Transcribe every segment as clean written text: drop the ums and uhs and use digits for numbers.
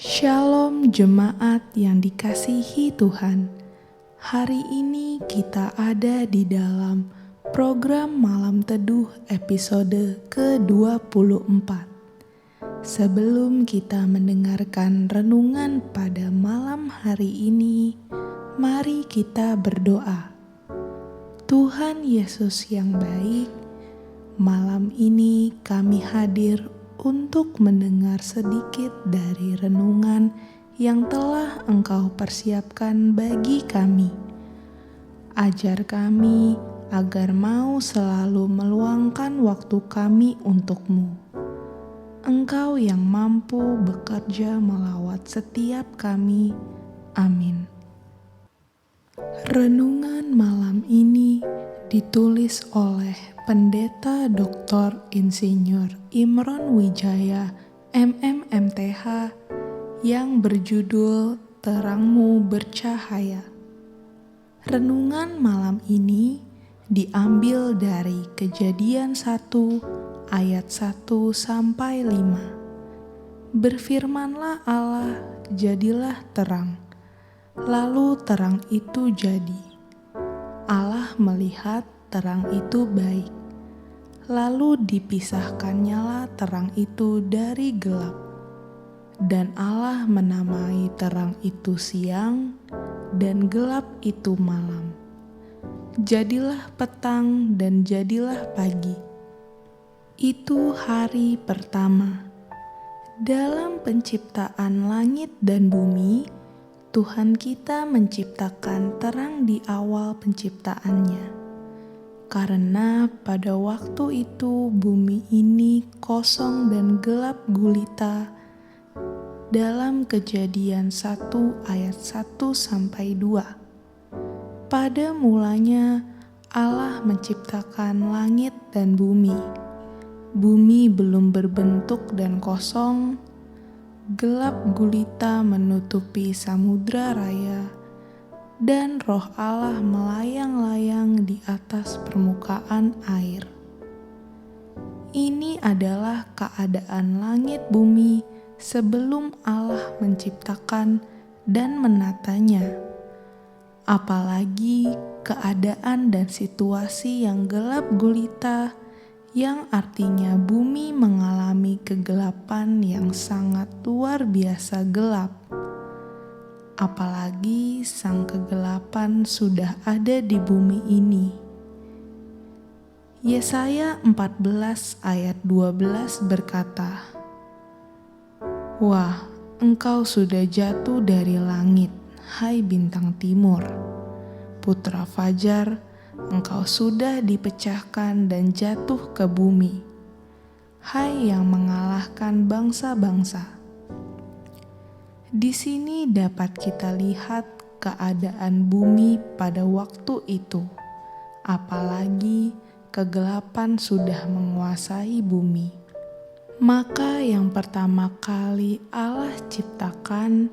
Shalom jemaat yang dikasihi Tuhan. Hari ini kita ada di dalam program Malam Teduh episode ke-24. Sebelum kita mendengarkan renungan pada malam hari ini, mari kita berdoa. Tuhan Yesus yang baik, malam ini kami hadir untuk mendengar sedikit dari renungan yang telah Engkau persiapkan bagi kami. Ajar kami agar mau selalu meluangkan waktu kami untuk-Mu. Engkau yang mampu bekerja melawat setiap kami. Amin. Renungan malam ini ditulis oleh Pendeta Dr. Insinyur Imron Wijaya MMMTH yang berjudul Terangmu Bercahaya. Renungan malam ini diambil dari Kejadian 1 ayat 1 sampai 5. Berfirmanlah Allah, jadilah terang. Lalu terang itu jadi. Allah melihat terang itu baik. Lalu dipisahkannyalah terang itu dari gelap. Dan Allah menamai terang itu siang, dan gelap itu malam. Jadilah petang dan jadilah pagi. Itu hari pertama. Dalam penciptaan langit dan bumi, Tuhan kita menciptakan terang di awal penciptaannya. Karena pada waktu itu bumi ini kosong dan gelap gulita. Dalam Kejadian 1 ayat 1 sampai 2. Pada mulanya Allah menciptakan langit dan bumi. Bumi belum berbentuk dan kosong. Gelap gulita menutupi samudra raya, dan roh Allah melayang-layang di atas permukaan air. Ini adalah keadaan langit bumi sebelum Allah menciptakan dan menatanya. Apalagi keadaan dan situasi yang gelap gulita, yang artinya bumi mengalami kegelapan yang sangat luar biasa gelap. Apalagi sang kegelapan sudah ada di bumi ini. Yesaya 14 ayat 12 berkata, "Wah, engkau sudah jatuh dari langit, hai bintang timur. Putra fajar, engkau sudah dipecahkan dan jatuh ke bumi. Hai yang mengalahkan bangsa-bangsa." Di sini dapat kita lihat keadaan bumi pada waktu itu. Apalagi kegelapan sudah menguasai bumi. Maka yang pertama kali Allah ciptakan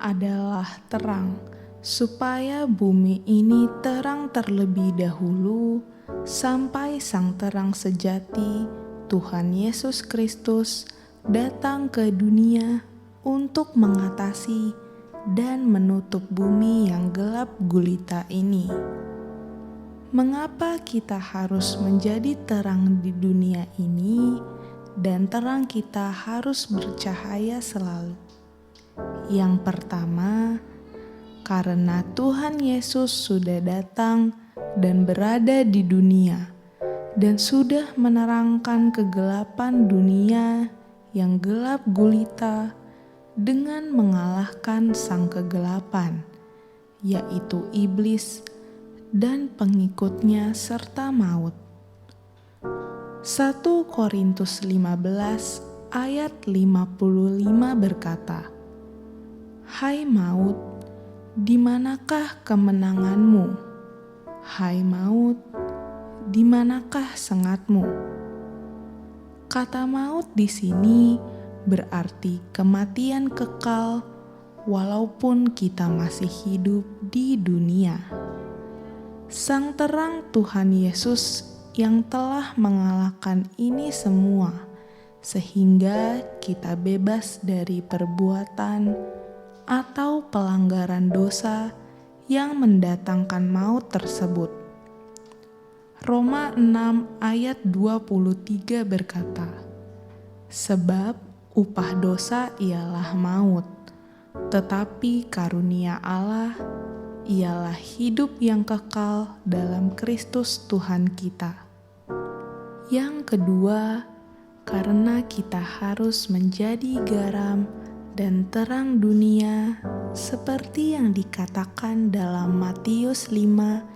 adalah terang, supaya bumi ini terang terlebih dahulu sampai sang terang sejati Tuhan Yesus Kristus datang ke dunia untuk mengatasi dan menutup bumi yang gelap gulita ini. Mengapa kita harus menjadi terang di dunia ini dan terang kita harus bercahaya selalu? Yang pertama, karena Tuhan Yesus sudah datang dan berada di dunia dan sudah menerangkan kegelapan dunia yang gelap gulita dengan mengalahkan sang kegelapan, yaitu iblis dan pengikutnya serta maut. 1 Korintus 15 ayat 55 berkata, "Hai maut, di manakah kemenanganmu? Hai maut, di manakah sengatmu?" Kata maut di sini berarti kematian kekal walaupun kita masih hidup di dunia. Sang terang Tuhan Yesus yang telah mengalahkan ini semua sehingga kita bebas dari perbuatan atau pelanggaran dosa yang mendatangkan maut tersebut. Roma 6 ayat 23 berkata, "Sebab upah dosa ialah maut, tetapi karunia Allah ialah hidup yang kekal dalam Kristus Tuhan kita." Yang kedua, karena kita harus menjadi garam dan terang dunia seperti yang dikatakan dalam Matius 5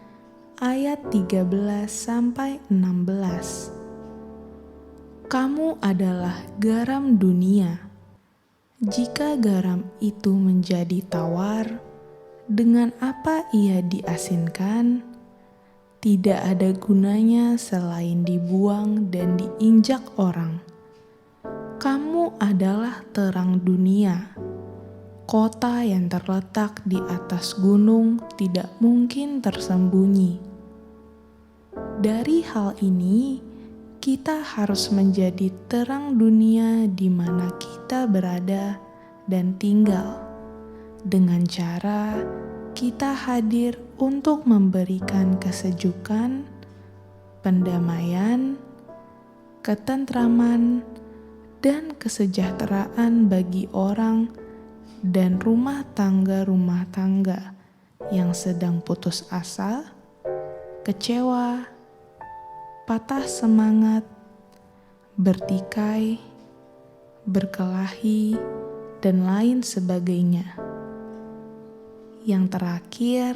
ayat 13-16. Kamu adalah garam dunia. Jika garam itu menjadi tawar, dengan apa ia diasinkan? Tidak ada gunanya selain dibuang dan diinjak orang. Kamu adalah terang dunia. Kota yang terletak di atas gunung tidak mungkin tersembunyi. Dari hal ini, kita harus menjadi terang dunia di mana kita berada dan tinggal, dengan cara kita hadir untuk memberikan kesejukan, pendamaian, ketentraman, dan kesejahteraan bagi orang dan rumah tangga yang sedang putus asa, kecewa, patah semangat, bertikai, berkelahi, dan lain sebagainya. Yang terakhir,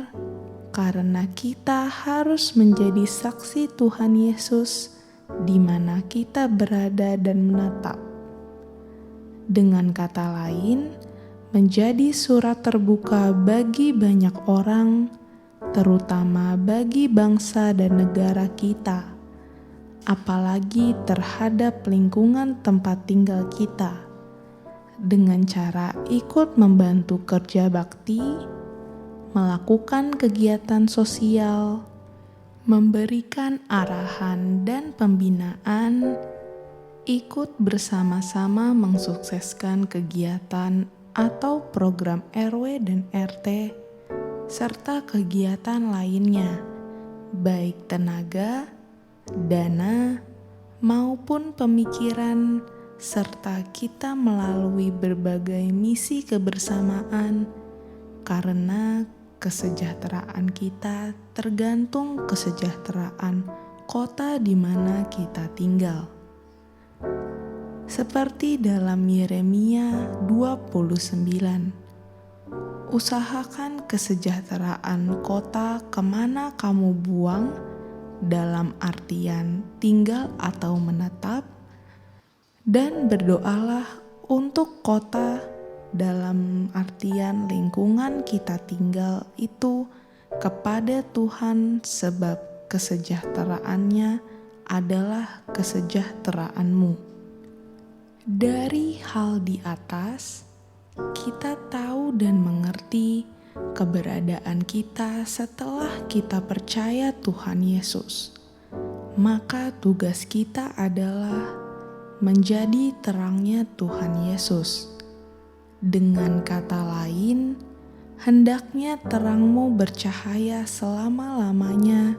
karena kita harus menjadi saksi Tuhan Yesus di mana kita berada dan menetap. Dengan kata lain, menjadi surat terbuka bagi banyak orang, terutama bagi bangsa dan negara kita, apalagi terhadap lingkungan tempat tinggal kita, dengan cara ikut membantu kerja bakti, melakukan kegiatan sosial, memberikan arahan dan pembinaan, ikut bersama-sama mensukseskan kegiatan atau program RW dan RT, serta kegiatan lainnya, baik tenaga, dana, maupun pemikiran, serta kita melalui berbagai misi kebersamaan, karena kesejahteraan kita tergantung kesejahteraan kota di mana kita tinggal. Seperti dalam Yeremia 29, usahakan kesejahteraan kota kemana kamu buang, dalam artian tinggal atau menetap, dan berdoalah untuk kota dalam artian lingkungan kita tinggal itu kepada Tuhan, sebab kesejahteraannya adalah kesejahteraanmu. Dari hal di atas, kita tahu dan mengerti keberadaan kita setelah kita percaya Tuhan Yesus. Maka tugas kita adalah menjadi terangnya Tuhan Yesus. Dengan kata lain, hendaknya terangmu bercahaya selama-lamanya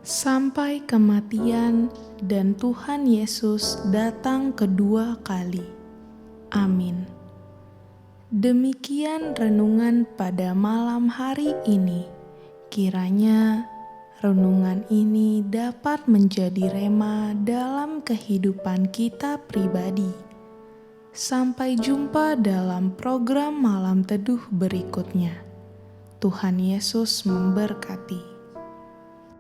sampai kematian dan Tuhan Yesus datang kedua kali. Amin. Demikian renungan pada malam hari ini. Kiranya renungan ini dapat menjadi rema dalam kehidupan kita pribadi. Sampai jumpa dalam program Malam Teduh berikutnya. Tuhan Yesus memberkati.